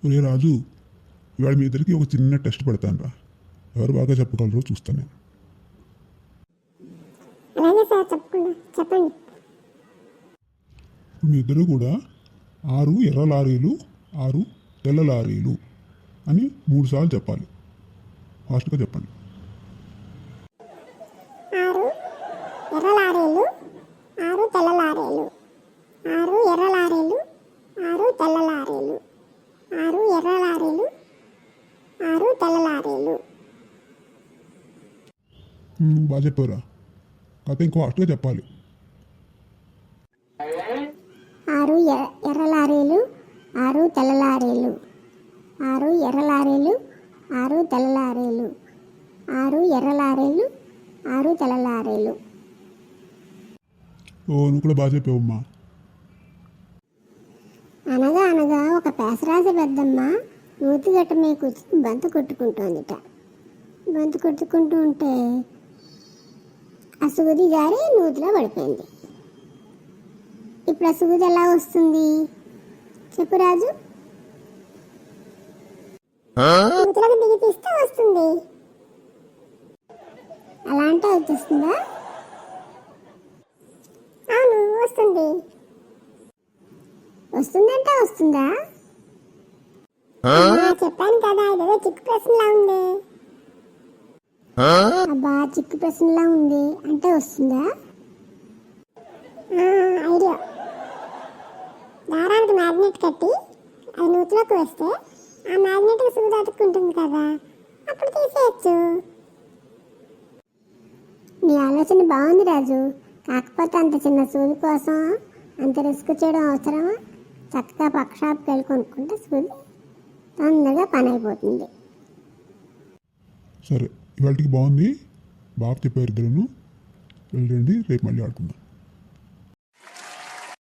ఒరే రాజు, ఇవాళ మీ ఇద్దరికి ఒక చిన్న టెస్ట్ పెడతాను రా. ఎవరు బాగా చెప్పగలరో చూస్తాను నేను. అలాగే సార్, చెప్పండి. మీ ఇద్దరు కూడా 6 ఎర్ర లారీలు 6 తెల్ల లారీలు అని 3 సార్లు చెప్పాలి. ఫాస్ట్గా చెప్పండి. 6 ఎర్ర లారీలు 6 తెల్ల లారీలు 6 ఎర్ర లారీలు 6 తెల్ల లారీలు 6 ఎర్ర లారీలు 6 తెల్ల లారీలు. బాగా చెప్పారా? కాకపోతే ఇంకో ఫాస్ట్గా చెప్పాలి. 6 ఎర్ర లారీలు 6 తెల్ల లారీలు 6 ఎర్ర లారీలు 6 తెల్ల లారీలు 6 ఎర్ర లారీలు 6 తెల్ల లారీలు. నువ్వు కూడా బాగా చెప్పావమ్మా. అనగా అనగా ఒక పేసరాజు పెద్దమ్మ నూతిగట్ట మీద కూర్చుని బంత కొట్టుకుంటోందిట. బంత కొట్టుకుంటూ ఉంటే ఆ సూది జారి నూతిలో పడిపోయింది. ఇప్పుడు ఆ సూది ఎలా వస్తుంది చెప్పు రాజు? నూతిలోకి దిగి తీస్తే వస్తుంది. అలా అంటే వచ్చేస్తుందా? అవును, వస్తుంది. వస్తుందంటే వస్తుందా? చెప్పాను కదా, ఇదేదో చిక్కు ప్రశ్నలా ఉంది. అబ్బా, చిక్కు ప్రశ్నలా ఉంది అంటే వస్తుందా? ఐడియా. దారానికి మ్యాగ్నెట్ కట్టి అది నూతిలోకి వేస్తే ఆ మ్యాగ్నెట్కి సూది అతుక్కుంటుంది కదా, అప్పుడు తీసేయచ్చు. నీ ఆలోచన బాగుంది రాజు. కాకపోతే అంత చిన్న సూది కోసం అంత రిస్క్ చేయడం అవసరమా? చక్కగా పక్క షాప్కి వెళ్ళి కొనుక్కుంటే సూది తొందరగా పని అయిపోతుంది. సరే, ఇవాళకి బాగుంది. బాగా చెప్పారు ఇద్దరును. వెళ్ళండి, రేపు మళ్ళీ ఆడుకుందాం.